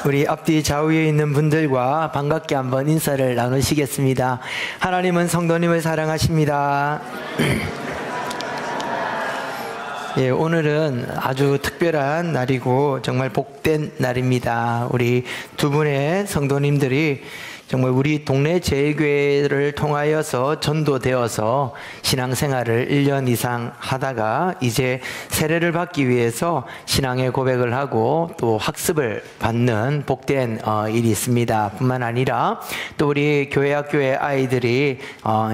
우리 앞뒤 좌우에 있는 분들과 반갑게 한번 인사를 나누시겠습니다. 하나님은 성도님을 사랑하십니다. 예, 오늘은 아주 특별한 날이고 정말 복된 날입니다. 우리 두 분의 성도님들이 정말 우리 동네 제일교회를 통하여서 전도되어서 신앙생활을 1년 이상 하다가 이제 세례를 받기 위해서 신앙의 고백을 하고 또 학습을 받는 복된 일이 있습니다. 뿐만 아니라 또 우리 교회 학교의 아이들이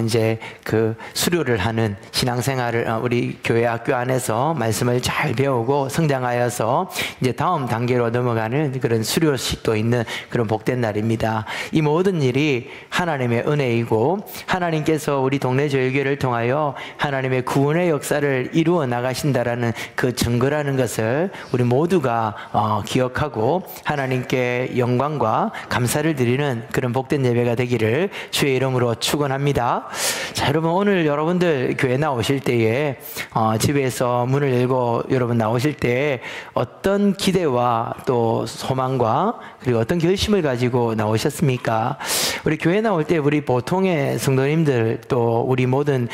이제 그 수료를 하는 신앙생활을 우리 교회 학교 안에서 말씀을 잘 배우고 성장하여서 이제 다음 단계로 넘어가는 그런 수료식도 있는 그런 복된 날입니다. 이 모든 일이 하나님의 은혜이고 하나님께서 우리 동네 제일교회를 통하여 하나님의 구원의 역사를 이루어 나가신다라는 그 증거라는 것을 우리 모두가 기억하고 하나님께 영광과 감사를 드리는 그런 복된 예배가 되기를 주의 이름으로 축원합니다. 자, 여러분 오늘 여러분들 교회 나오실 때에 집에서 문을 열고 여러분 나오실 때 어떤 기대와 또 소망과 그리고 어떤 결심을 가지고 나오셨습니까? 우리 교회 나올 때 우리 보통의 성도님들 또 우리 모든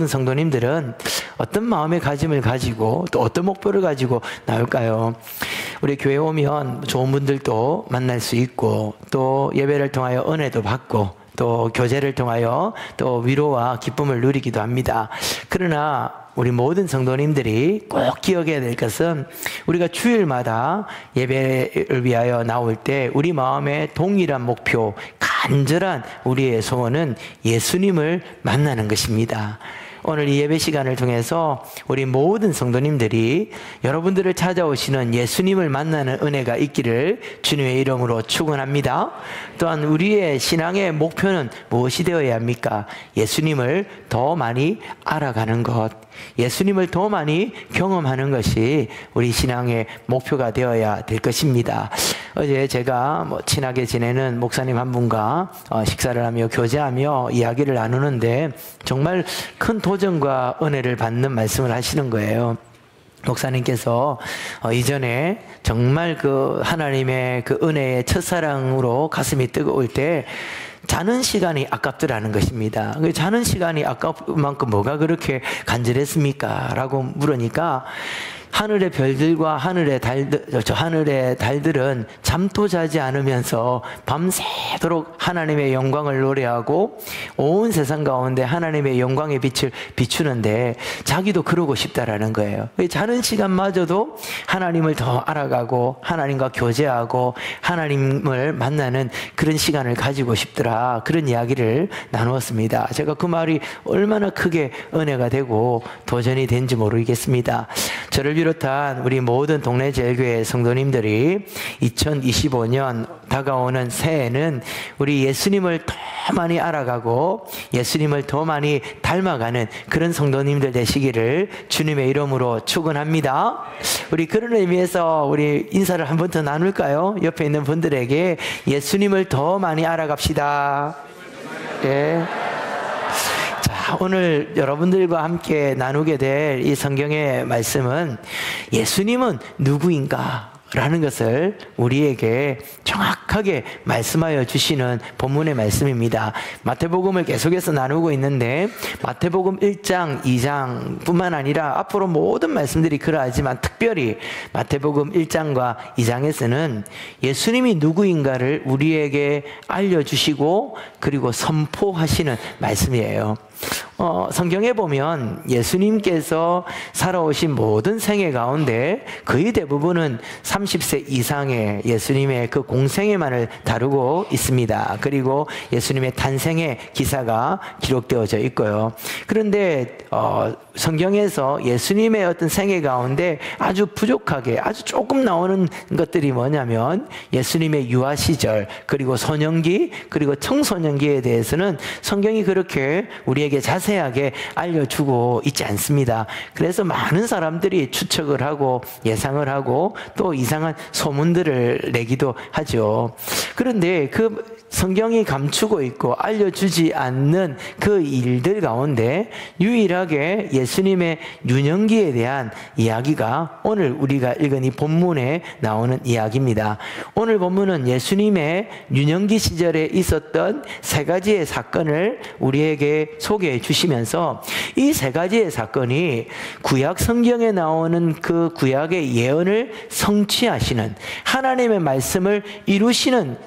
성도님들은 어떤 마음의 가짐을 가지고 또 어떤 목표를 가지고 나올까요? 우리 교회 오면 좋은 분들도 만날 수 있고 또 예배를 통하여 은혜도 받고 또 교제를 통하여 또 위로와 기쁨을 누리기도 합니다. 그러나 우리 모든 성도님들이 꼭 기억해야 될 것은 우리가 주일마다 예배를 위하여 나올 때 우리 마음에 동일한 목표, 간절한 우리의 소원은 예수님을 만나는 것입니다. 오늘 이 예배 시간을 통해서 우리 모든 성도님들이 여러분들을 찾아오시는 예수님을 만나는 은혜가 있기를 주님의 이름으로 축원합니다. 또한 우리의 신앙의 목표는 무엇이 되어야 합니까? 예수님을 더 많이 알아가는 것, 예수님을 더 많이 경험하는 것이 우리 신앙의 목표가 되어야 될 것입니다. 어제 제가 친하게 지내는 목사님 한 분과 식사를 하며 교제하며 이야기를 나누는데 정말 큰 도전과 은혜를 받는 말씀을 하시는 거예요. 목사님께서 이전에 정말 그 하나님의 그 은혜의 첫사랑으로 가슴이 뜨거울 때 자는 시간이 아깝더라는 것입니다. 자는 시간이 아까울 만큼 뭐가 그렇게 간절했습니까? 라고 물으니까 하늘의 별들과 하늘의 달들은 잠도 자지 않으면서 밤새도록 하나님의 영광을 노래하고 온 세상 가운데 하나님의 영광의 빛을 비추는데 자기도 그러고 싶다라는 거예요. 자는 시간마저도 하나님을 더 알아가고 하나님과 교제하고 하나님을 만나는 그런 시간을 가지고 싶더라, 그런 이야기를 나누었습니다. 제가 그 말이 얼마나 크게 은혜가 되고 도전이 된지 모르겠습니다. 저를 비롯한 우리 모든 동네 제일교회 성도님들이 2025년 다가오는 새해에는 우리 예수님을 더 많이 알아가고 예수님을 더 많이 닮아가는 그런 성도님들 되시기를 주님의 이름으로 축원합니다. 우리 그런 의미에서 우리 인사를 한 번 더 나눌까요? 옆에 있는 분들에게 예수님을 더 많이 알아갑시다. 예. 오늘 여러분들과 함께 나누게 될 이 성경의 말씀은 예수님은 누구인가? 라는 것을 우리에게 정확하게 말씀하여 주시는 본문의 말씀입니다. 마태복음을 계속해서 나누고 있는데 마태복음 1장, 2장 뿐만 아니라 앞으로 모든 말씀들이 그러하지만 특별히 마태복음 1장과 2장에서는 예수님이 누구인가를 우리에게 알려주시고 그리고 선포하시는 말씀이에요. 성경에 보면 예수님께서 살아오신 모든 생애 가운데 거의 대부분은 30세 이상의 예수님의 그 공생애만을 다루고 있습니다. 그리고 예수님의 탄생의 기사가 기록되어져 있고요. 그런데 성경에서 예수님의 어떤 생애 가운데 아주 부족하게 아주 조금 나오는 것들이 뭐냐면 예수님의 유아 시절 그리고 소년기 그리고 청소년기에 대해서는 성경이 그렇게 우리에게 우리에게 자세하게 알려주고 있지 않습니다. 그래서 많은 사람들이 추측을 하고 예상을 하고 또 이상한 소문들을 내기도 하죠. 그런데 그 성경이 감추고 있고 알려주지 않는 그 일들 가운데 유일하게 예수님의 유년기에 대한 이야기가 오늘 우리가 읽은 이 본문에 나오는 이야기입니다. 오늘 본문은 예수님의 유년기 시절에 있었던 세 가지의 사건을 우리에게 소개해 주시면서 이 세 가지의 사건이 구약 성경에 나오는 그 구약의 예언을 성취하시는 하나님의 말씀을 이루시는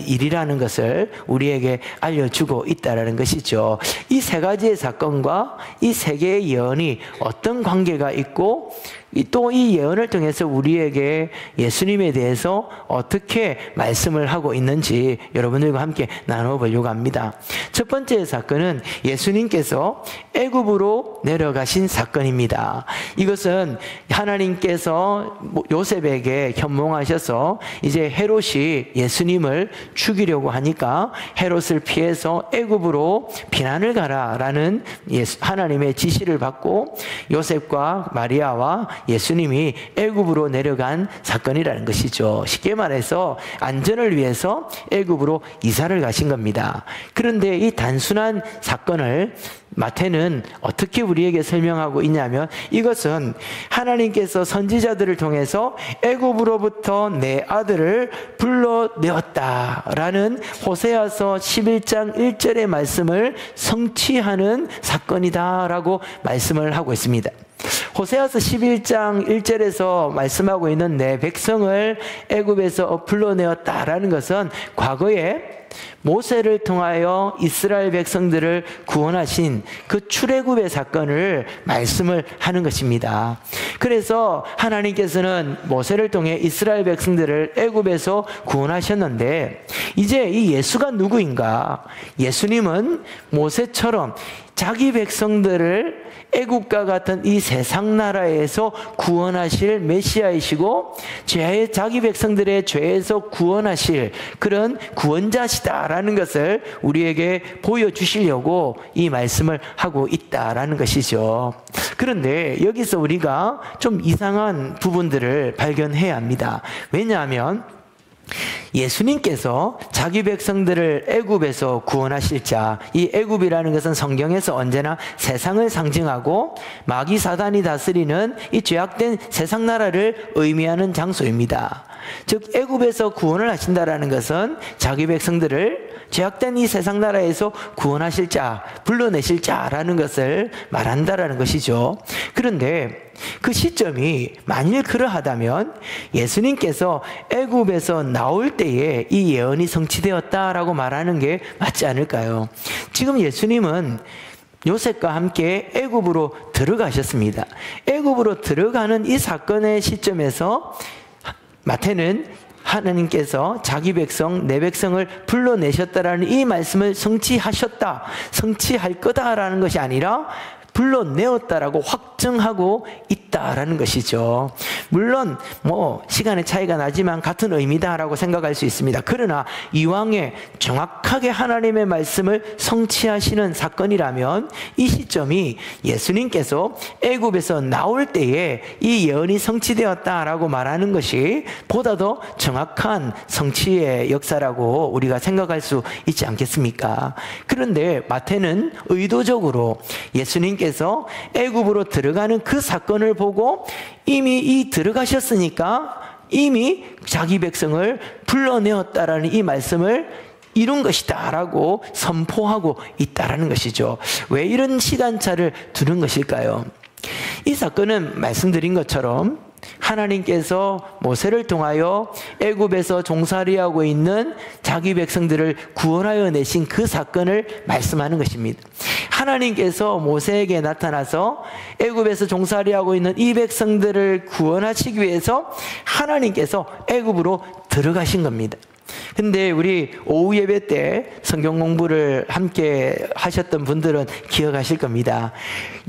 일이라는 것을 우리에게 알려주고 있다는 것이죠. 이 세 가지의 사건과 이 세 개의 예언이 어떤 관계가 있고 또 이 예언을 통해서 우리에게 예수님에 대해서 어떻게 말씀을 하고 있는지 여러분들과 함께 나눠보려고 합니다. 첫 번째 사건은 예수님께서 애굽으로 내려가신 사건입니다. 이것은 하나님께서 요셉에게 현몽하셔서 이제 헤롯이 예수님을 죽이려고 하니까 헤롯을 피해서 애굽으로 피난을 가라라는 하나님의 지시를 받고 요셉과 마리아와 예수님이 애굽으로 내려간 사건이라는 것이죠. 쉽게 말해서 안전을 위해서 애굽으로 이사를 가신 겁니다. 그런데 이 단순한 사건을 마태는 어떻게 우리에게 설명하고 있냐면 이것은 하나님께서 선지자들을 통해서 애굽으로부터 내 아들을 불러내었다라는 호세아서 11장 1절의 말씀을 성취하는 사건이다라고 말씀을 하고 있습니다. 호세아서 11장 1절에서 말씀하고 있는 내 백성을 애굽에서 불러내었다라는 것은 과거에 모세를 통하여 이스라엘 백성들을 구원하신 그 출애굽의 사건을 말씀을 하는 것입니다. 그래서 하나님께서는 모세를 통해 이스라엘 백성들을 애굽에서 구원하셨는데 이제 이 예수가 누구인가? 예수님은 모세처럼 자기 백성들을 애국과 같은 이 세상 나라에서 구원하실 메시아이시고 자기 백성들의 죄에서 구원하실 그런 구원자시다라는 것을 우리에게 보여주시려고 이 말씀을 하고 있다라는 것이죠. 그런데 여기서 우리가 좀 이상한 부분들을 발견해야 합니다. 왜냐하면 예수님께서 자기 백성들을 애굽에서 구원하실 자, 이 애굽이라는 것은 성경에서 언제나 세상을 상징하고 마귀 사단이 다스리는 이 죄악된 세상 나라를 의미하는 장소입니다. 즉 애굽에서 구원을 하신다라는 것은 자기 백성들을 죄악된 이 세상 나라에서 구원하실 자, 불러내실 자라는 것을 말한다라는 것이죠. 그런데 그 시점이 만일 그러하다면 예수님께서 애굽에서 나올 때에 이 예언이 성취되었다라고 말하는 게 맞지 않을까요? 지금 예수님은 요셉과 함께 애굽으로 들어가셨습니다. 애굽으로 들어가는 이 사건의 시점에서 마태는 하나님께서 자기 백성, 내 백성을 불러내셨다라는 이 말씀을 성취하셨다, 성취할 거다라는 것이 아니라 불러내었다라고 확정하고 있다라는 것이죠. 물론 시간의 차이가 나지만 같은 의미다라고 생각할 수 있습니다. 그러나 이왕에 정확하게 하나님의 말씀을 성취하시는 사건이라면 이 시점이 예수님께서 애굽에서 나올 때에 이 예언이 성취되었다라고 말하는 것이 보다 더 정확한 성취의 역사라고 우리가 생각할 수 있지 않겠습니까? 그런데 마태는 의도적으로 예수님께서 애굽으로 들어가는 그 사건을 보고 이미 들어가셨으니까 이미 자기 백성을 불러내었다라는 이 말씀을 이룬 것이다 라고 선포하고 있다라는 것이죠. 왜 이런 시간차를 두는 것일까요? 이 사건은 말씀드린 것처럼 하나님께서 모세를 통하여 애굽에서 종살이하고 있는 자기 백성들을 구원하여 내신 그 사건을 말씀하는 것입니다. 하나님께서 모세에게 나타나서 애굽에서 종살이하고 있는 이 백성들을 구원하시기 위해서 하나님께서 애굽으로 들어가신 겁니다. 근데 우리 오후 예배 때 성경 공부를 함께 하셨던 분들은 기억하실 겁니다.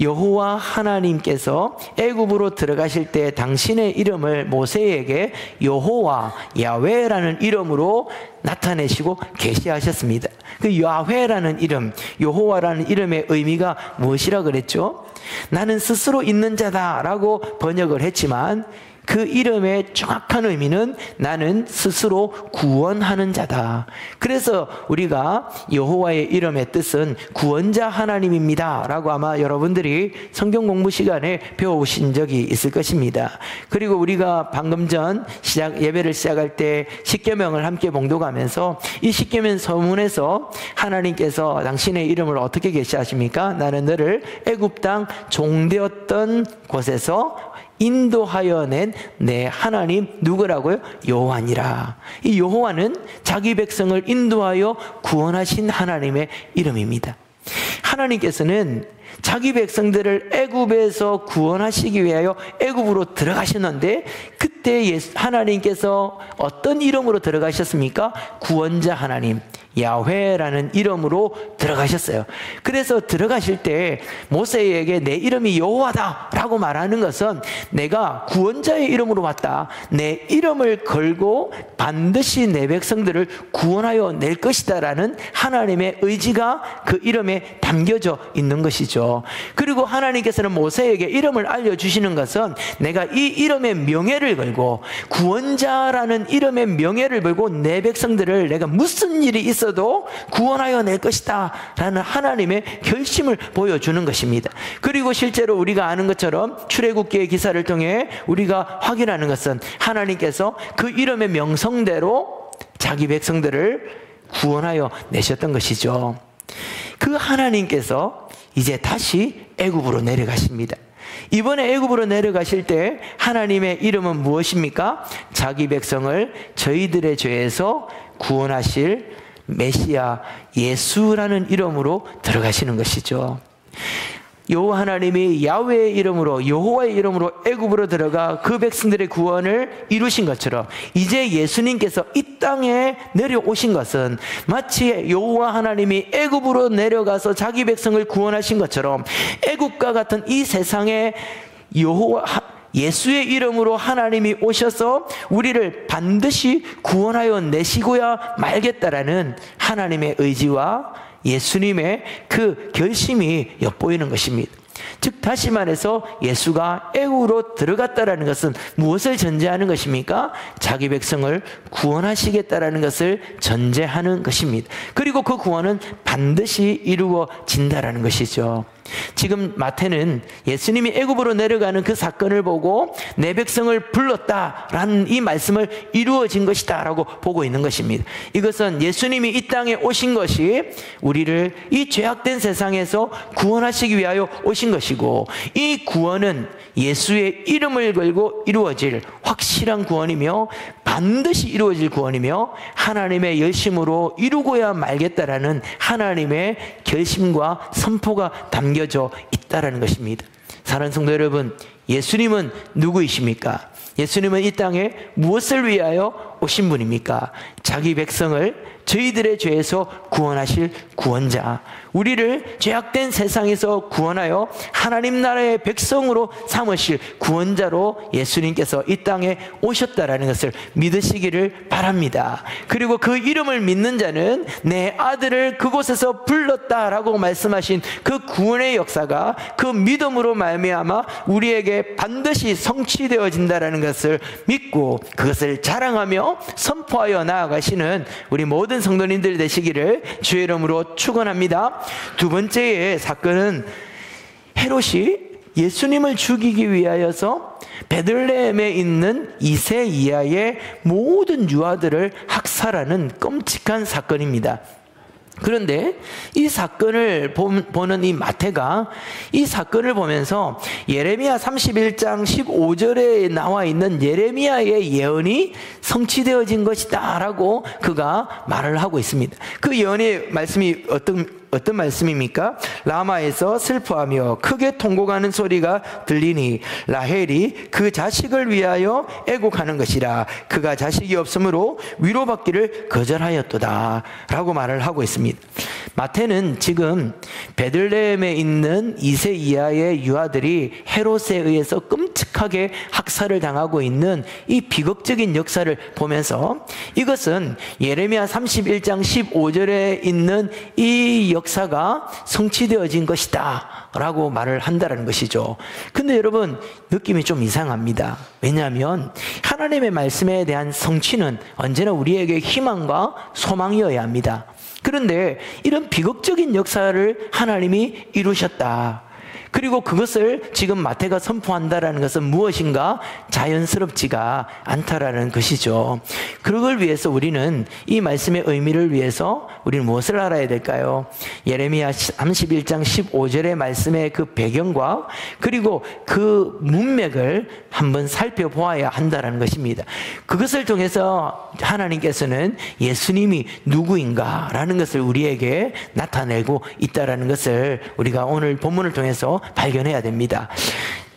여호와 하나님께서 애굽으로 들어가실 때 당신의 이름을 모세에게 여호와 야훼라는 이름으로 나타내시고 계시하셨습니다. 그 야훼라는 이름, 여호와라는 이름의 의미가 무엇이라 그랬죠? 나는 스스로 있는 자다라고 번역을 했지만 그 이름의 정확한 의미는 나는 스스로 구원하는 자다. 그래서 우리가 여호와의 이름의 뜻은 구원자 하나님입니다 라고 아마 여러분들이 성경 공부 시간에 배워오신 적이 있을 것입니다. 그리고 우리가 방금 전 예배를 시작할 때 십계명을 함께 봉독하면서 이 십계명 서문에서 하나님께서 당신의 이름을 어떻게 계시하십니까? 나는 너를 애굽 땅 종되었던 곳에서 인도하여 낸 내 하나님 누구라고요? 여호와니라. 이 여호와는 자기 백성을 인도하여 구원하신 하나님의 이름입니다. 하나님께서는 자기 백성들을 애굽에서 구원하시기 위하여 애굽으로 들어가셨는데 그때 하나님께서 어떤 이름으로 들어가셨습니까? 구원자 하나님 야훼라는 이름으로 들어가셨어요. 그래서 들어가실 때 모세에게 내 이름이 여호와다 라고 말하는 것은 내가 구원자의 이름으로 왔다, 내 이름을 걸고 반드시 내 백성들을 구원하여 낼 것이다 라는 하나님의 의지가 그 이름에 담겨져 있는 것이죠. 그리고 하나님께서는 모세에게 이름을 알려주시는 것은 내가 이 이름의 명예를 걸고 구원자라는 이름의 명예를 걸고 내 백성들을 내가 무슨 일이 있어도 구원하여 낼 것이다 라는 하나님의 결심을 보여주는 것입니다. 그리고 실제로 우리가 아는 것처럼 출애굽기의 기사를 통해 우리가 확인하는 것은 하나님께서 그 이름의 명성대로 자기 백성들을 구원하여 내셨던 것이죠. 그 하나님께서 이제 다시 애굽으로 내려가십니다. 이번에 애굽으로 내려가실 때 하나님의 이름은 무엇입니까? 자기 백성을 저희들의 죄에서 구원하실 메시아 예수라는 이름으로 들어가시는 것이죠. 여호와 하나님이 야훼의 이름으로 여호와의 이름으로 애굽으로 들어가 그 백성들의 구원을 이루신 것처럼 이제 예수님께서 이 땅에 내려오신 것은 마치 여호와 하나님이 애굽으로 내려가서 자기 백성을 구원하신 것처럼 애굽과 같은 이 세상에 예수의 이름으로 하나님이 오셔서 우리를 반드시 구원하여 내시고야 말겠다라는 하나님의 의지와 예수님의 그 결심이 엿보이는 것입니다. 즉 다시 말해서 예수가 애굽으로 들어갔다라는 것은 무엇을 전제하는 것입니까? 자기 백성을 구원하시겠다라는 것을 전제하는 것입니다. 그리고 그 구원은 반드시 이루어진다라는 것이죠. 지금 마태는 예수님이 애굽으로 내려가는 그 사건을 보고 내 백성을 불렀다라는 이 말씀을 이루어진 것이다 라고 보고 있는 것입니다. 이것은 예수님이 이 땅에 오신 것이 우리를 이 죄악된 세상에서 구원하시기 위하여 오신 것이고 이 구원은 예수의 이름을 걸고 이루어질 확실한 구원이며 반드시 이루어질 구원이며 하나님의 열심으로 이루고야 말겠다라는 하나님의 결심과 선포가 담겨져 있다라는 것입니다. 사랑하는 성도 여러분, 예수님은 누구이십니까? 예수님은 이 땅에 무엇을 위하여 오신 분입니까? 자기 백성을 저희들의 죄에서 구원하실 구원자, 우리를 죄악된 세상에서 구원하여 하나님 나라의 백성으로 삼으실 구원자로 예수님께서 이 땅에 오셨다라는 것을 믿으시기를 바랍니다. 그리고 그 이름을 믿는 자는 내 아들을 그곳에서 불렀다라고 말씀하신 그 구원의 역사가 그 믿음으로 말미암아 우리에게 반드시 성취되어진다라는 것을 믿고 그것을 자랑하며 선포하여 나아가시는 우리 모든 성도님들 되시기를 주의 이름으로 축원합니다. 두 번째의 사건은 헤롯이 예수님을 죽이기 위하여서 베들레헴에 있는 2세 이하의 모든 유아들을 학살하는 끔찍한 사건입니다. 그런데 이 사건을 보는 이 마태가 이 사건을 보면서 예레미야 31장 15절에 나와 있는 예레미야의 예언이 성취되어진 것이다 라고 그가 말을 하고 있습니다. 그 예언의 말씀이 어떤 어떤 말씀입니까? 라마에서 슬퍼하며 크게 통곡하는 소리가 들리니 라헬이 그 자식을 위하여 애곡하는 것이라. 그가 자식이 없으므로 위로받기를 거절하였도다 라고 말을 하고 있습니다. 마태는 지금 베들레헴에 있는 2세 이하의 유아들이 헤롯에 의해서 끔찍하게 학살을 당하고 있는 이 비극적인 역사를 보면서 이것은 예레미야 31장 15절에 있는 이 역사가 성취되어진 것이다 라고 말을 한다는 것이죠. 근데 여러분, 느낌이 좀 이상합니다. 왜냐하면 하나님의 말씀에 대한 성취는 언제나 우리에게 희망과 소망이어야 합니다. 그런데 이런 비극적인 역사를 하나님이 이루셨다. 그리고 그것을 지금 마태가 선포한다라는 것은 무엇인가 자연스럽지가 않다라는 것이죠. 그걸 위해서 우리는 이 말씀의 의미를 위해서 우리는 무엇을 알아야 될까요? 예레미야 31장 15절의 말씀의 그 배경과 그리고 그 문맥을 한번 살펴보아야 한다는 것입니다. 그것을 통해서 하나님께서는 예수님이 누구인가라는 것을 우리에게 나타내고 있다는 것을 우리가 오늘 본문을 통해서 발견해야 됩니다.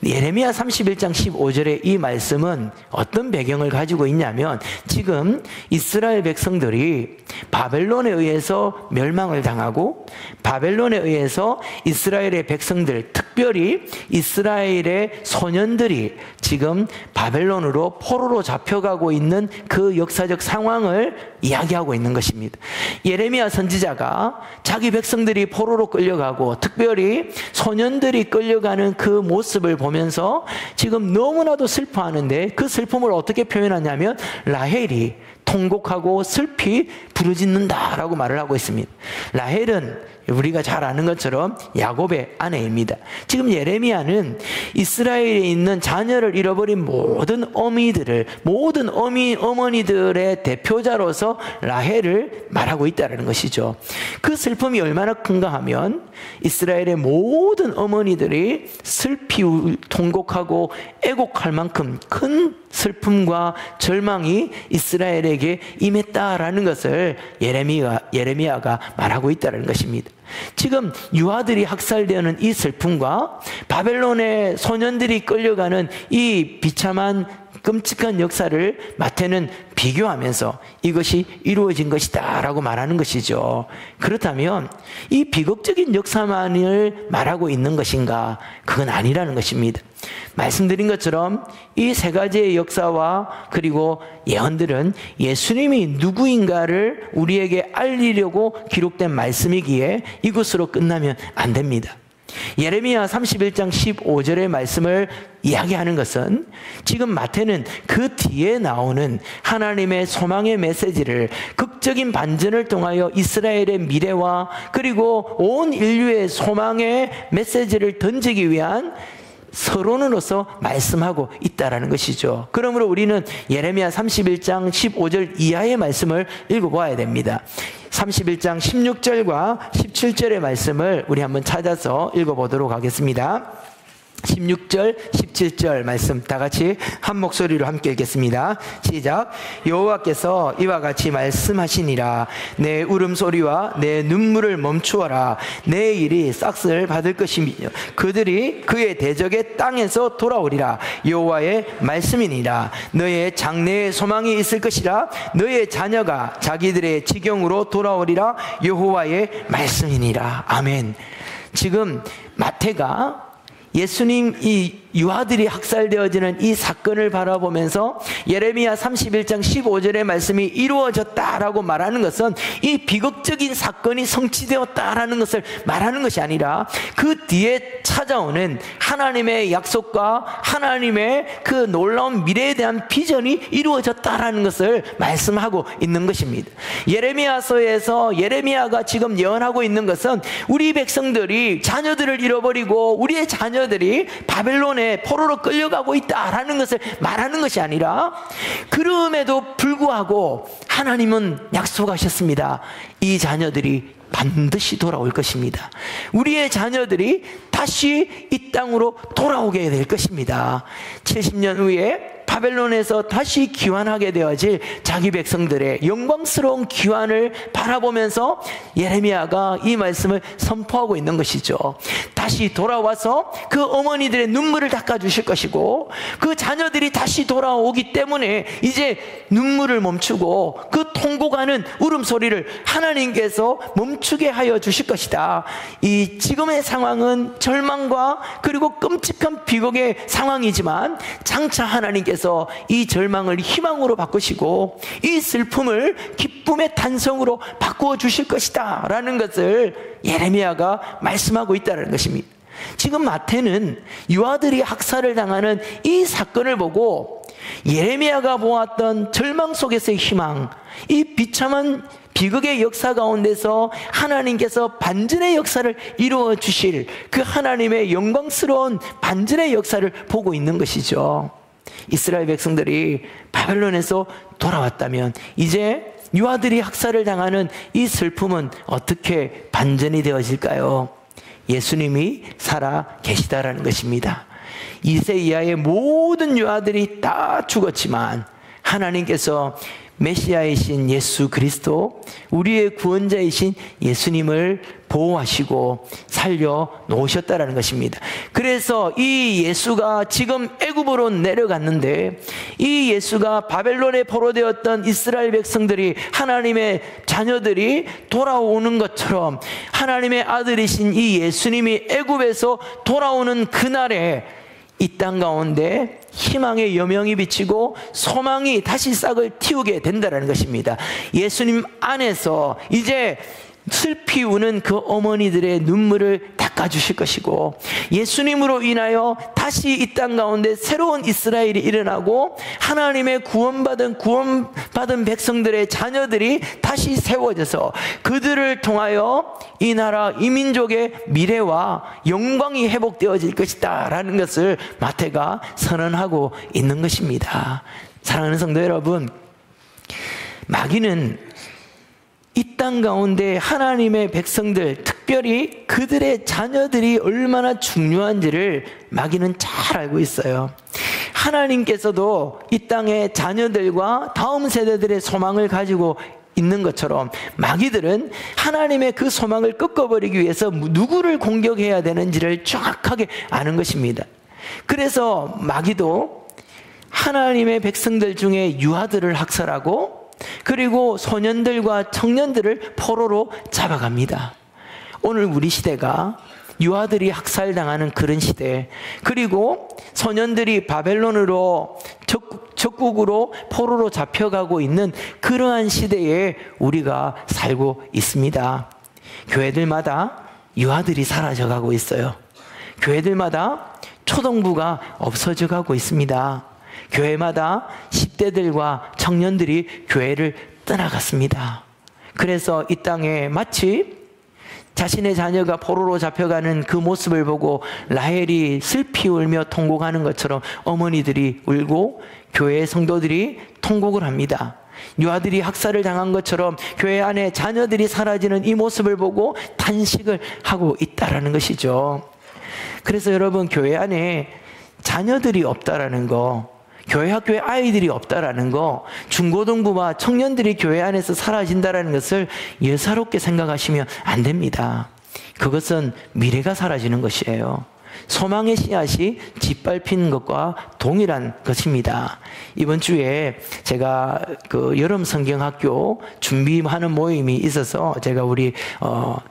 예레미야 31장 15절의 이 말씀은 어떤 배경을 가지고 있냐면 지금 이스라엘 백성들이 바벨론에 의해서 멸망을 당하고 바벨론에 의해서 이스라엘의 백성들, 특별히 이스라엘의 소년들이 지금 바벨론으로 포로로 잡혀가고 있는 그 역사적 상황을 이야기하고 있는 것입니다. 예레미야 선지자가 자기 백성들이 포로로 끌려가고 특별히 소년들이 끌려가는 그 모습을 보면서 지금 너무나도 슬퍼하는데 그 슬픔을 어떻게 표현하냐면 라헬이 통곡하고 슬피 부르짖는다라고 말을 하고 있습니다. 라헬은 우리가 잘 아는 것처럼 야곱의 아내입니다. 지금 예레미야는 이스라엘에 있는 자녀를 잃어버린 모든 어머니들의 대표자로서 라헬을 말하고 있다는 것이죠. 그 슬픔이 얼마나 큰가 하면 이스라엘의 모든 어머니들이 슬피 통곡하고 애곡할 만큼 큰 슬픔과 절망이 이스라엘에게 임했다라는 것을 예레미야가 말하고 있다는 것입니다. 지금 유아들이 학살되는 이 슬픔과 바벨론의 소년들이 끌려가는 이 비참한 끔찍한 역사를 마태는 비교하면서 이것이 이루어진 것이다 라고 말하는 것이죠. 그렇다면 이 비극적인 역사만을 말하고 있는 것인가? 그건 아니라는 것입니다. 말씀드린 것처럼 이 세 가지의 역사와 그리고 예언들은 예수님이 누구인가를 우리에게 알리려고 기록된 말씀이기에 이것으로 끝나면 안 됩니다. 예레미야 31장 15절의 말씀을 이야기하는 것은 지금 마태는 그 뒤에 나오는 하나님의 소망의 메시지를 극적인 반전을 통하여 이스라엘의 미래와 그리고 온 인류의 소망의 메시지를 던지기 위한 서론으로서 말씀하고 있다라는 것이죠. 그러므로 우리는 예레미야 31장 15절 이하의 말씀을 읽어봐야 됩니다. 31장 16절과 17절의 말씀을 우리 한번 찾아서 읽어보도록 하겠습니다. 16절, 17절 말씀 다 같이 한 목소리로 함께 읽겠습니다. 시작. 여호와께서 이와 같이 말씀하시니라. 내 울음소리와 내 눈물을 멈추어라. 내 일이 싹쓸 받을 것이며 그들이 그의 대적의 땅에서 돌아오리라. 여호와의 말씀이니라. 너의 장래에 소망이 있을 것이라. 너의 자녀가 자기들의 지경으로 돌아오리라. 여호와의 말씀이니라. 아멘. 지금 마태가 예수님 이 유아들이 학살되어지는 이 사건을 바라보면서 예레미야 31장 15절의 말씀이 이루어졌다라고 말하는 것은 이 비극적인 사건이 성취되었다라는 것을 말하는 것이 아니라 그 뒤에 찾아오는 하나님의 약속과 하나님의 그 놀라운 미래에 대한 비전이 이루어졌다라는 것을 말씀하고 있는 것입니다. 예레미야서에서 예레미야가 지금 예언하고 있는 것은 우리 백성들이 자녀들을 잃어버리고 우리의 자녀들이 바벨론에 포로로 끌려가고 있다라는 것을 말하는 것이 아니라 그럼에도 불구하고 하나님은 약속하셨습니다. 이 자녀들이 반드시 돌아올 것입니다. 우리의 자녀들이 다시 이 땅으로 돌아오게 될 것입니다. 70년 후에 바벨론에서 다시 귀환하게 되어질 자기 백성들의 영광스러운 귀환을 바라보면서 예레미야가 이 말씀을 선포하고 있는 것이죠. 다시 돌아와서 그 어머니들의 눈물을 닦아주실 것이고, 그 자녀들이 다시 돌아오기 때문에 이제 눈물을 멈추고 그 통곡하는 울음소리를 하나님께서 멈추게 하여 주실 것이다. 이 지금의 상황은 절망과 그리고 끔찍한 비극의 상황이지만 장차 하나님께서 이 절망을 희망으로 바꾸시고 이 슬픔을 기쁨의 탄성으로 바꾸어 주실 것이다 라는 것을 예레미야가 말씀하고 있다는 것입니다. 지금 마태는 유아들이 학살을 당하는 이 사건을 보고 예레미야가 보았던 절망 속에서의 희망, 이 비참한 비극의 역사 가운데서 하나님께서 반전의 역사를 이루어 주실 그 하나님의 영광스러운 반전의 역사를 보고 있는 것이죠. 이스라엘 백성들이 바벨론에서 돌아왔다면 이제 유아들이 학살을 당하는 이 슬픔은 어떻게 반전이 되어질까요? 예수님이 살아 계시다라는 것입니다. 2세 이하의 모든 유아들이 다 죽었지만 하나님께서 메시아이신 예수 그리스도, 우리의 구원자이신 예수님을 보호하시고 살려 놓으셨다라는 것입니다. 그래서 이 예수가 지금 애굽으로 내려갔는데, 이 예수가 바벨론에 포로되었던 이스라엘 백성들이, 하나님의 자녀들이 돌아오는 것처럼 하나님의 아들이신 이 예수님이 애굽에서 돌아오는 그날에 이 땅 가운데 희망의 여명이 비치고 소망이 다시 싹을 틔우게 된다는 것입니다. 예수님 안에서 이제 슬피 우는 그 어머니들의 눈물을 닦아주실 것이고, 예수님으로 인하여 다시 이 땅 가운데 새로운 이스라엘이 일어나고 하나님의 구원받은 백성들의 자녀들이 다시 세워져서 그들을 통하여 이 나라 이 민족의 미래와 영광이 회복되어질 것이다 라는 것을 마태가 선언하고 있는 것입니다. 사랑하는 성도 여러분, 마귀는 이 땅 가운데 하나님의 백성들, 특별히 그들의 자녀들이 얼마나 중요한지를 마귀는 잘 알고 있어요. 하나님께서도 이 땅의 자녀들과 다음 세대들의 소망을 가지고 있는 것처럼 마귀들은 하나님의 그 소망을 꺾어버리기 위해서 누구를 공격해야 되는지를 정확하게 아는 것입니다. 그래서 마귀도 하나님의 백성들 중에 유아들을 학살하고, 그리고 소년들과 청년들을 포로로 잡아갑니다. 오늘 우리 시대가 유아들이 학살당하는 그런 시대, 그리고 소년들이 바벨론으로 적국으로 포로로 잡혀가고 있는 그러한 시대에 우리가 살고 있습니다. 교회들마다 유아들이 사라져가고 있어요. 교회들마다 초등부가 없어져가고 있습니다. 교회마다 10대들과 청년들이 교회를 떠나갔습니다. 그래서 이 땅에 마치 자신의 자녀가 포로로 잡혀가는 그 모습을 보고 라헬이 슬피 울며 통곡하는 것처럼 어머니들이 울고 교회의 성도들이 통곡을 합니다. 유아들이 학살을 당한 것처럼 교회 안에 자녀들이 사라지는 이 모습을 보고 탄식을 하고 있다라는 것이죠. 그래서 여러분, 교회 안에 자녀들이 없다라는 거, 교회 학교에 아이들이 없다라는 거, 중고등부와 청년들이 교회 안에서 사라진다라는 것을 예사롭게 생각하시면 안 됩니다. 그것은 미래가 사라지는 것이에요. 소망의 씨앗이 짓밟힌 것과 동일한 것입니다. 이번 주에 제가 그 여름 성경학교 준비하는 모임이 있어서 제가 우리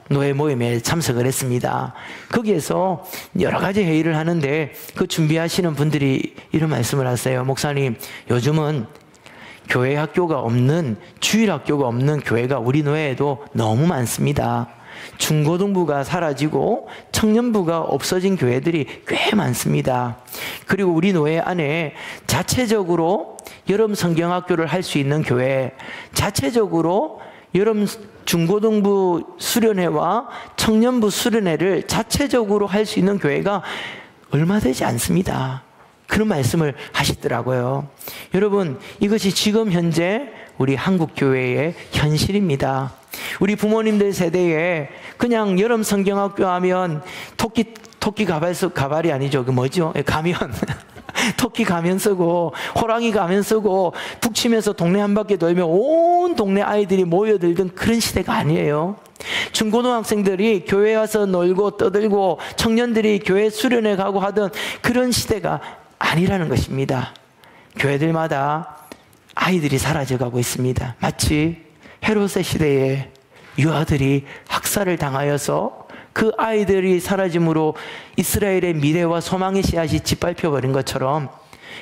노예 모임에 참석을 했습니다. 거기에서 여러 가지 회의를 하는데 그 준비하시는 분들이 이런 말씀을 하세요. 목사님, 요즘은 교회 학교가 없는, 주일 학교가 없는 교회가 우리 노예에도 너무 많습니다. 중고등부가 사라지고 청년부가 없어진 교회들이 꽤 많습니다. 그리고 우리 노예 안에 자체적으로 여름 성경학교를 할 수 있는 교회, 자체적으로 여름 중고등부 수련회와 청년부 수련회를 자체적으로 할 수 있는 교회가 얼마 되지 않습니다. 그런 말씀을 하시더라고요. 여러분, 이것이 지금 현재 우리 한국교회의 현실입니다. 우리 부모님들 세대에 그냥 여름 성경학교 하면 토끼 가발이 아니죠. 그 뭐죠? 가면 토끼 가면 쓰고 호랑이 가면 쓰고 북치면서 동네 한 바퀴 돌면 온 동네 아이들이 모여들던 그런 시대가 아니에요. 중고등학생들이 교회 와서 놀고 떠들고 청년들이 교회 수련회 가고 하던 그런 시대가 아니라는 것입니다. 교회들마다 아이들이 사라져가고 있습니다. 마치 헤롯의 시대에 유아들이 학살을 당하여서 그 아이들이 사라짐으로 이스라엘의 미래와 소망의 씨앗이 짓밟혀버린 것처럼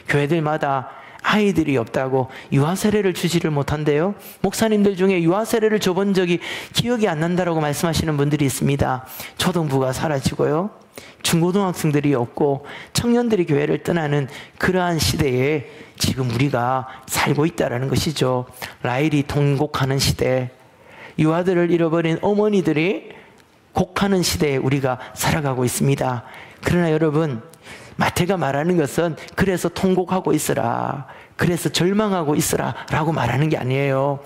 교회들마다 아이들이 없다고 유아 세례를 주지를 못한대요. 목사님들 중에 유아 세례를 줘본 적이 기억이 안 난다라고 말씀하시는 분들이 있습니다. 초등부가 사라지고요, 중고등학생들이 없고 청년들이 교회를 떠나는 그러한 시대에 지금 우리가 살고 있다는 것이죠. 라헬이 통곡하는 시대, 유아들을 잃어버린 어머니들이 곡하는 시대에 우리가 살아가고 있습니다. 그러나 여러분, 마태가 말하는 것은 그래서 통곡하고 있으라, 그래서 절망하고 있으라 라고 말하는 게 아니에요.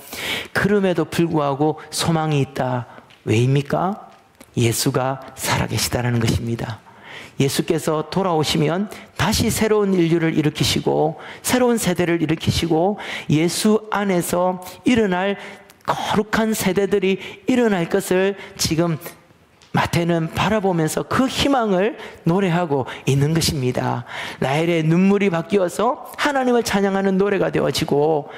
그럼에도 불구하고 소망이 있다. 왜입니까? 예수가 살아계시다는 것입니다. 예수께서 돌아오시면 다시 새로운 인류를 일으키시고 새로운 세대를 일으키시고 예수 안에서 일어날 거룩한 세대들이 일어날 것을 지금 마태는 바라보면서 그 희망을 노래하고 있는 것입니다. 라헬의 눈물이 바뀌어서 하나님을 찬양하는 노래가 되어지고,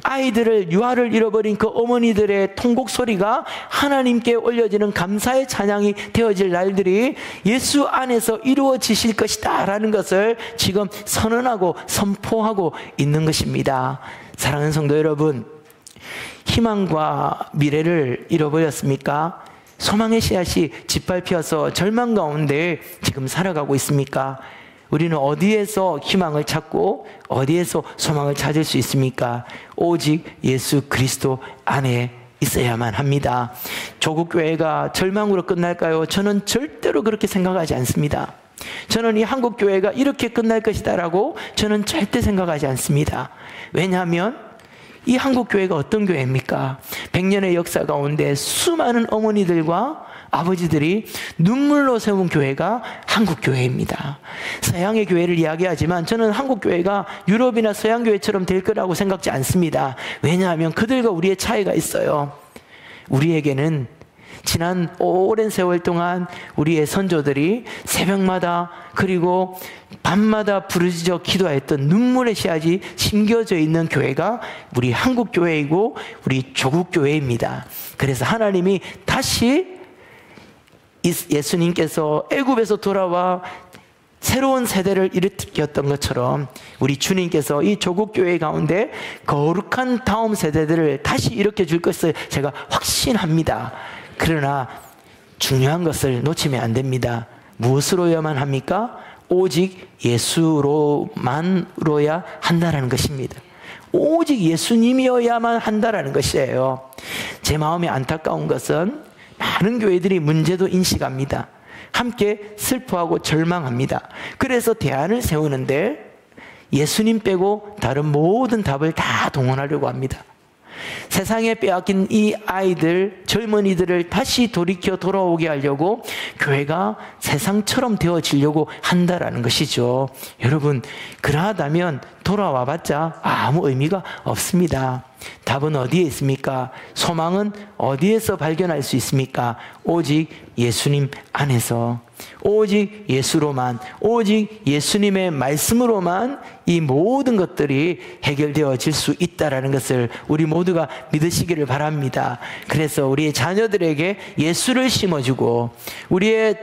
아이들을, 유아를 잃어버린 그 어머니들의 통곡 소리가 하나님께 올려지는 감사의 찬양이 되어질 날들이 예수 안에서 이루어지실 것이다 라는 것을 지금 선언하고 선포하고 있는 것입니다. 사랑하는 성도 여러분, 희망과 미래를 잃어버렸습니까? 소망의 씨앗이 짓밟혀서 절망 가운데 지금 살아가고 있습니까? 우리는 어디에서 희망을 찾고 어디에서 소망을 찾을 수 있습니까? 오직 예수 그리스도 안에 있어야만 합니다. 조국 교회가 절망으로 끝날까요? 저는 절대로 그렇게 생각하지 않습니다. 저는 이 한국 교회가 이렇게 끝날 것이다라고 저는 절대 생각하지 않습니다. 왜냐하면 이 한국 교회가 어떤 교회입니까? 100년의 역사 가운데 수많은 어머니들과 아버지들이 눈물로 세운 교회가 한국 교회입니다. 서양의 교회를 이야기하지만 저는 한국 교회가 유럽이나 서양 교회처럼 될 거라고 생각지 않습니다. 왜냐하면 그들과 우리의 차이가 있어요. 우리에게는 지난 오랜 세월 동안 우리의 선조들이 새벽마다 그리고 밤마다 부르짖어 기도했던 눈물의 씨앗이 심겨져 있는 교회가 우리 한국 교회이고 우리 조국 교회입니다. 그래서 하나님이 다시 예수님께서 애굽에서 돌아와 새로운 세대를 일으켰던 것처럼 우리 주님께서 이 조국 교회 가운데 거룩한 다음 세대들을 다시 일으켜 줄 것을 제가 확신합니다. 그러나 중요한 것을 놓치면 안 됩니다. 무엇으로야만 합니까? 오직 예수로만으로야 한다라는 것입니다. 오직 예수님이어야만 한다라는 것이에요. 제 마음이 안타까운 것은 많은 교회들이 문제도 인식합니다. 함께 슬퍼하고 절망합니다. 그래서 대안을 세우는데 예수님 빼고 다른 모든 답을 다 동원하려고 합니다. 세상에 빼앗긴 이 아이들, 젊은이들을 다시 돌이켜 돌아오게 하려고 교회가 세상처럼 되어지려고 한다라는 것이죠. 여러분, 그러하다면 돌아와봤자 아무 의미가 없습니다. 답은 어디에 있습니까? 소망은 어디에서 발견할 수 있습니까? 오직 예수님 안에서, 오직 예수로만, 오직 예수님의 말씀으로만 이 모든 것들이 해결되어질 수 있다는 것을 우리 모두가 믿으시기를 바랍니다. 그래서 우리의 자녀들에게 예수를 심어주고 우리의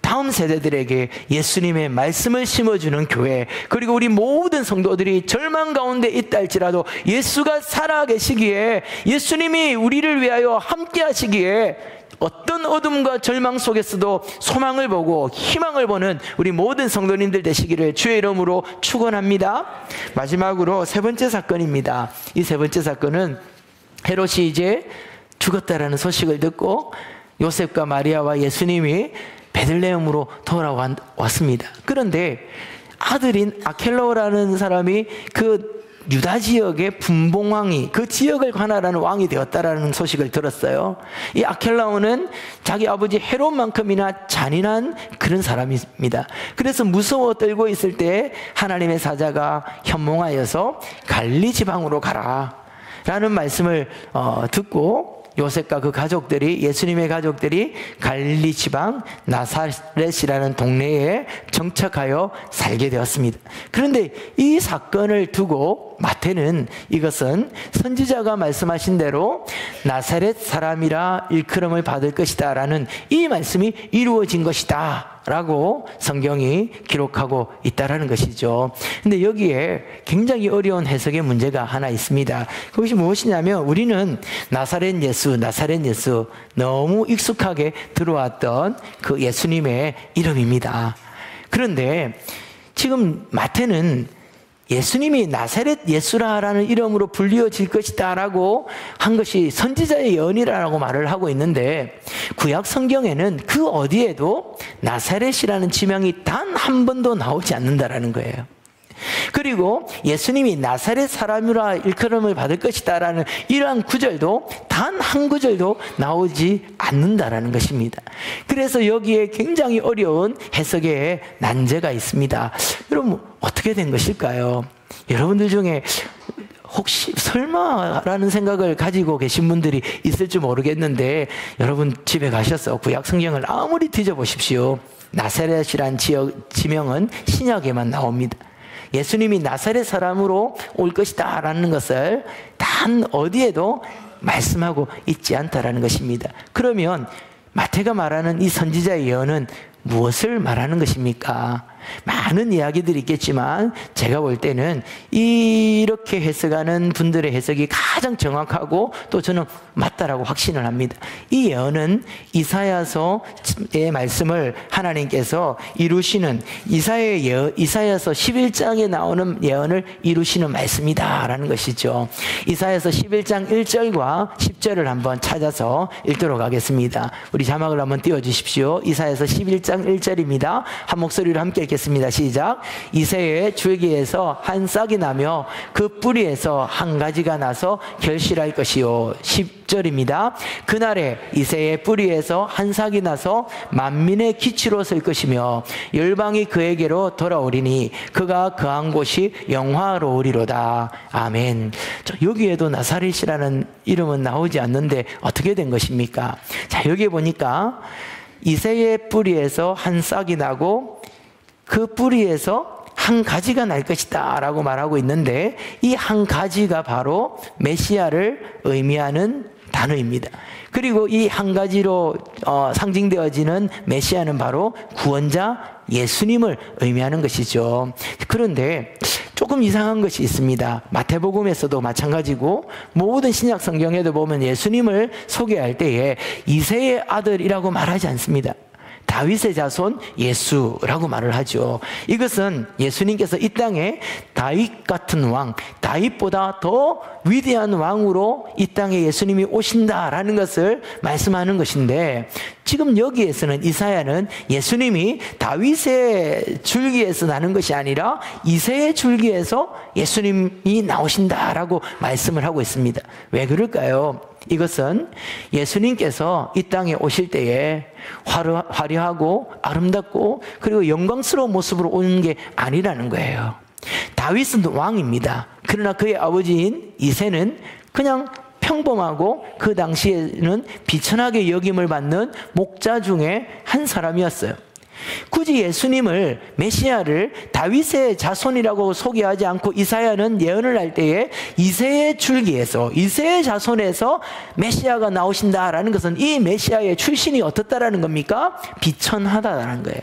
다음 세대들에게 예수님의 말씀을 심어주는 교회, 그리고 우리 모든 성도들이 절망 가운데 있다 할지라도 예수가 살아계시기에, 예수님이 우리를 위하여 함께 하시기에 어떤 어둠과 절망 속에서도 소망을 보고 희망을 보는 우리 모든 성도님들 되시기를 주의 이름으로 축원합니다. 마지막으로 세 번째 사건입니다. 이 세 번째 사건은 헤롯이 이제 죽었다라는 소식을 듣고 요셉과 마리아와 예수님이 베들레헴으로 돌아왔습니다. 그런데 아들인 아켈로라는 사람이 그 유다 지역의 분봉왕이 그 지역을 관할하는 왕이 되었다라는 소식을 들었어요. 이 아켈라오는 자기 아버지 헤롯만큼이나 잔인한 그런 사람입니다. 그래서 무서워 떨고 있을 때 하나님의 사자가 현몽하여서 갈리 지방으로 가라 라는 말씀을 듣고 요셉과 그 가족들이, 예수님의 가족들이 갈릴리 지방 나사렛이라는 동네에 정착하여 살게 되었습니다. 그런데 이 사건을 두고 마태는 이것은 선지자가 말씀하신 대로 나사렛 사람이라 일컬음을 받을 것이다 라는 이 말씀이 이루어진 것이다 라고 성경이 기록하고 있다라는 것이죠. 근데 여기에 굉장히 어려운 해석의 문제가 하나 있습니다. 그것이 무엇이냐면 우리는 나사렛 예수 너무 익숙하게 들어왔던 그 예수님의 이름입니다. 그런데 지금 마태는 예수님이 나사렛 예수라라는 이름으로 불리어질 것이다 라고 한 것이 선지자의 예언이라고 말을 하고 있는데 구약 성경에는 그 어디에도 나사렛이라는 지명이 단 한 번도 나오지 않는다라는 거예요. 그리고 예수님이 나사렛 사람이라 일컬음을 받을 것이다 라는 이러한 구절도 단 한 구절도 나오지 않는다라는 것입니다. 그래서 여기에 굉장히 어려운 해석의 난제가 있습니다. 여러분 어떻게 된 것일까요? 여러분들 중에 혹시 설마라는 생각을 가지고 계신 분들이 있을지 모르겠는데 여러분 집에 가셔서 구약 성경을 아무리 뒤져보십시오. 나사렛이란 지명은 신약에만 나옵니다. 예수님이 나사렛 사람으로 올 것이다 라는 것을 단 어디에도 말씀하고 있지 않다라는 것입니다. 그러면 마태가 말하는 이 선지자의 예언은 무엇을 말하는 것입니까? 많은 이야기들이 있겠지만 제가 볼 때는 이렇게 해석하는 분들의 해석이 가장 정확하고 또 저는 맞다라고 확신을 합니다. 이 예언은 이사야서의 말씀을 하나님께서 이루시는 이사야서 11장에 나오는 예언을 이루시는 말씀이다라는 것이죠. 이사야서 11장 1절과 10절을 한번 찾아서 읽도록 하겠습니다. 우리 자막을 한번 띄워주십시오. 이사야서 11장 1절입니다. 한 목소리로 함께 읽겠습니다. 시작. 이새의 줄기에서 한 싹이 나며 그 뿌리에서 한 가지가 나서 결실할 것이요. 10절입니다. 그날에 이새의 뿌리에서 한 싹이 나서 만민의 기치로 설 것이며 열방이 그에게로 돌아오리니 그가 거한 곳이 영화로우리로다. 아멘. 여기에도 나사렛이라는 이름은 나오지 않는데 어떻게 된 것입니까? 자, 여기 보니까 이새의 뿌리에서 한 싹이 나고 그 뿌리에서 한 가지가 날 것이다 라고 말하고 있는데 이 한 가지가 바로 메시아를 의미하는 단어입니다. 그리고 이 한 가지로 상징되어지는 메시아는 바로 구원자 예수님을 의미하는 것이죠. 그런데 조금 이상한 것이 있습니다. 마태복음에서도 마찬가지고 모든 신약 성경에도 보면 예수님을 소개할 때에 이새의 아들이라고 말하지 않습니다. 다윗의 자손 예수라고 말을 하죠. 이것은 예수님께서 이 땅에 다윗 같은 왕, 다윗보다 더 위대한 왕으로 이 땅에 예수님이 오신다라는 것을 말씀하는 것인데 지금 여기에서는 이사야는 예수님이 다윗의 줄기에서 나는 것이 아니라 이새의 줄기에서 예수님이 나오신다라고 말씀을 하고 있습니다. 왜 그럴까요? 이것은 예수님께서 이 땅에 오실 때에 화려하고 아름답고 그리고 영광스러운 모습으로 오는 게 아니라는 거예요. 다윗은 왕입니다. 그러나 그의 아버지인 이새는 그냥 평범하고 그 당시에는 비천하게 여김을 받는 목자 중에 한 사람이었어요. 굳이 예수님을 메시아를 다윗의 자손이라고 소개하지 않고 이사야는 예언을 할 때에 이새의 줄기에서 이새의 자손에서 메시아가 나오신다라는 것은 이 메시아의 출신이 어떻다라는 겁니까? 비천하다라는 거예요.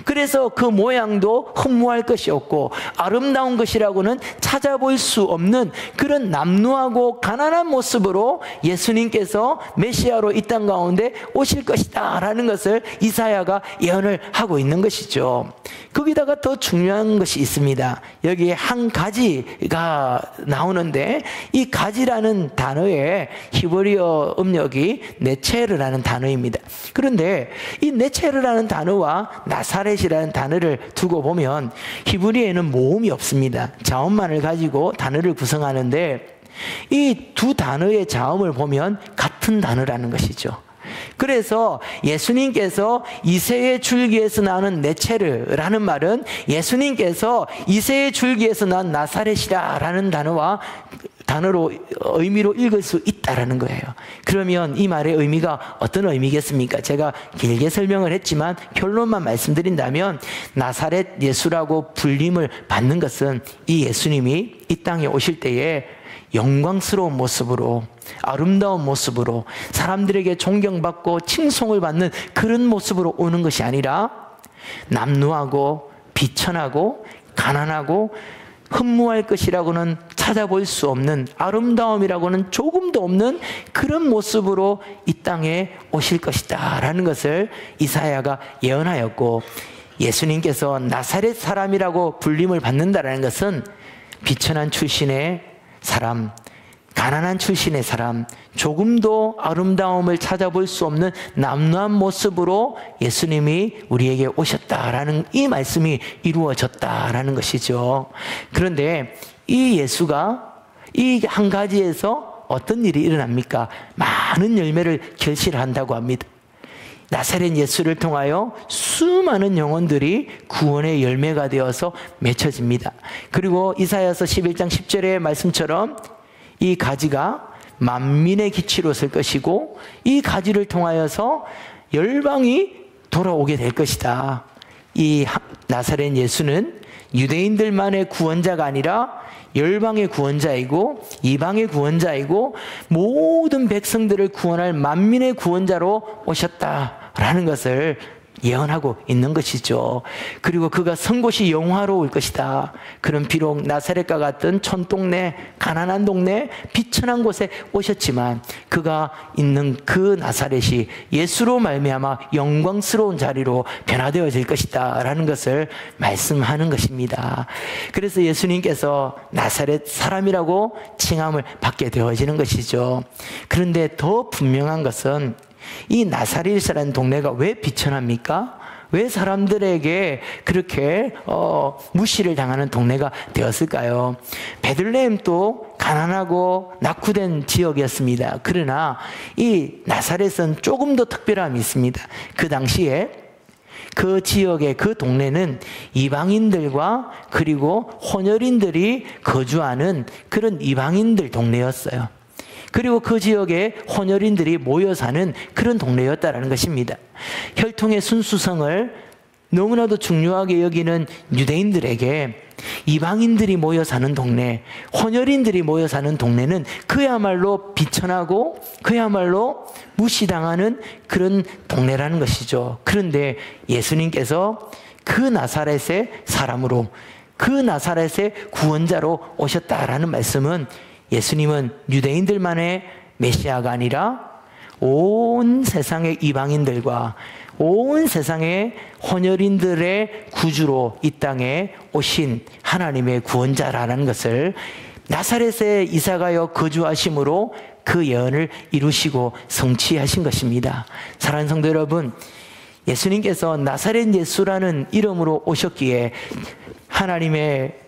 그래서 그 모양도 흠모할 것이 없고 아름다운 것이라고는 찾아볼 수 없는 그런 남루하고 가난한 모습으로 예수님께서 메시아로 이 땅 가운데 오실 것이다 라는 것을 이사야가 예언을 하고 있는 것이죠. 거기다가 더 중요한 것이 있습니다. 여기에 한 가지가 나오는데 이 가지라는 단어의 히브리어 음력이 네체르라는 단어입니다. 그런데 이 네체르라는 단어와 나사렛이라는 단어를 두고 보면 히브리에는 모음이 없습니다. 자음만을 가지고 단어를 구성하는데 이 두 단어의 자음을 보면 같은 단어라는 것이죠. 그래서 예수님께서 이새의 줄기에서 나는 네체르라는 말은 예수님께서 이새의 줄기에서 난 나사렛이라는 단어로 의미로 읽을 수 있다라는 거예요. 그러면 이 말의 의미가 어떤 의미겠습니까? 제가 길게 설명을 했지만 결론만 말씀드린다면 나사렛 예수라고 불림을 받는 것은 이 예수님이 이 땅에 오실 때에 영광스러운 모습으로, 아름다운 모습으로, 사람들에게 존경받고 칭송을 받는 그런 모습으로 오는 것이 아니라 남루하고 비천하고 가난하고 흠모할 것이라고는 찾아볼 수 없는, 아름다움이라고는 조금도 없는 그런 모습으로 이 땅에 오실 것이다 라는 것을 이사야가 예언하였고, 예수님께서 나사렛 사람이라고 불림을 받는다라는 것은 비천한 출신의 사람, 가난한 출신의 사람, 조금도 아름다움을 찾아볼 수 없는 남루한 모습으로 예수님이 우리에게 오셨다라는 이 말씀이 이루어졌다라는 것이죠. 그런데 이 예수가 이 한 가지에서 어떤 일이 일어납니까? 많은 열매를 결실한다고 합니다. 나사렛 예수를 통하여 수많은 영혼들이 구원의 열매가 되어서 맺혀집니다. 그리고 이사야서 11장 10절의 말씀처럼 이 가지가 만민의 기치로 설 것이고 이 가지를 통하여서 열방이 돌아오게 될 것이다. 이 나사렛 예수는 유대인들만의 구원자가 아니라 열방의 구원자이고 이방의 구원자이고 모든 백성들을 구원할 만민의 구원자로 오셨다라는 것을 예언하고 있는 것이죠. 그리고 그가 선 곳이 영화로울 것이다. 그는 비록 나사렛과 같은 촌동네, 가난한 동네, 비천한 곳에 오셨지만 그가 있는 그 나사렛이 예수로 말미암아 영광스러운 자리로 변화되어질 것이다 라는 것을 말씀하는 것입니다. 그래서 예수님께서 나사렛 사람이라고 칭함을 받게 되어지는 것이죠. 그런데 더 분명한 것은 이 나사렛이라는 동네가 왜 비천합니까? 왜 사람들에게 그렇게 무시를 당하는 동네가 되었을까요? 베들레헴도 가난하고 낙후된 지역이었습니다. 그러나 이 나사렛은 조금 더 특별함이 있습니다. 그 당시에 그 지역의 그 동네는 이방인들과 그리고 혼혈인들이 거주하는 그런 이방인들 동네였어요. 그리고 그 지역에 혼혈인들이 모여 사는 그런 동네였다라는 것입니다. 혈통의 순수성을 너무나도 중요하게 여기는 유대인들에게 이방인들이 모여 사는 동네, 혼혈인들이 모여 사는 동네는 그야말로 비천하고 그야말로 무시당하는 그런 동네라는 것이죠. 그런데 예수님께서 그 나사렛의 사람으로, 그 나사렛의 구원자로 오셨다라는 말씀은 예수님은 유대인들만의 메시아가 아니라 온 세상의 이방인들과 온 세상의 혼혈인들의 구주로 이 땅에 오신 하나님의 구원자라는 것을 나사렛에 이사가여 거주하심으로 그 예언을 이루시고 성취하신 것입니다. 사랑하는 성도 여러분, 예수님께서 나사렛 예수라는 이름으로 오셨기에 하나님의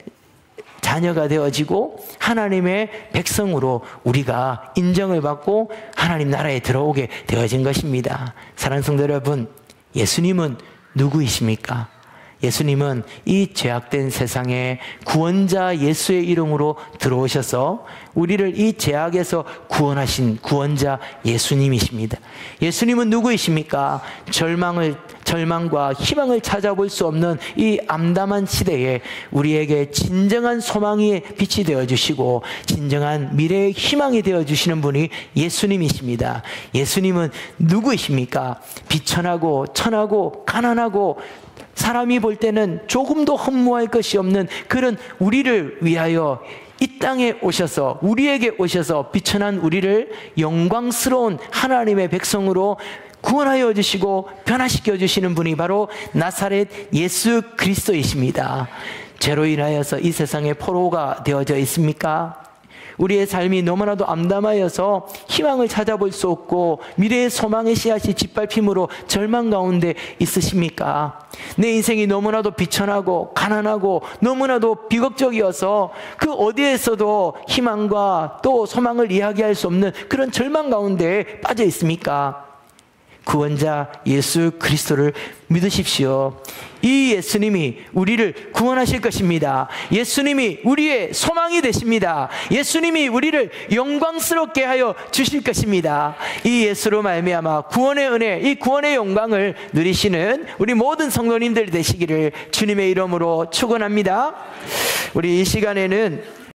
자녀가 되어지고 하나님의 백성으로 우리가 인정을 받고 하나님 나라에 들어오게 되어진 것입니다. 사랑하는 성도 여러분, 예수님은 누구이십니까? 예수님은 이 죄악된 세상에 구원자 예수의 이름으로 들어오셔서 우리를 이 죄악에서 구원하신 구원자 예수님이십니다. 예수님은 누구이십니까? 절망과 희망을 찾아볼 수 없는 이 암담한 시대에 우리에게 진정한 소망의 빛이 되어주시고 진정한 미래의 희망이 되어주시는 분이 예수님이십니다. 예수님은 누구이십니까? 비천하고 천하고 가난하고 사람이 볼 때는 조금도 흠모할 것이 없는 그런 우리를 위하여 이 땅에 오셔서 우리에게 오셔서 비천한 우리를 영광스러운 하나님의 백성으로 구원하여 주시고 변화시켜 주시는 분이 바로 나사렛 예수 그리스도이십니다. 죄로 인하여서 이 세상에 포로가 되어져 있습니까? 우리의 삶이 너무나도 암담하여서 희망을 찾아볼 수 없고 미래의 소망의 씨앗이 짓밟힘으로 절망 가운데 있으십니까? 내 인생이 너무나도 비천하고 가난하고 너무나도 비극적이어서 그 어디에서도 희망과 또 소망을 이야기할 수 없는 그런 절망 가운데 빠져 있습니까? 구원자 예수 그리스도를 믿으십시오. 이 예수님이 우리를 구원하실 것입니다. 예수님이 우리의 소망이 되십니다. 예수님이 우리를 영광스럽게 하여 주실 것입니다. 이 예수로 말미암아 구원의 은혜, 이 구원의 영광을 누리시는 우리 모든 성도님들 되시기를 주님의 이름으로 축원합니다. 우리 이 시간에는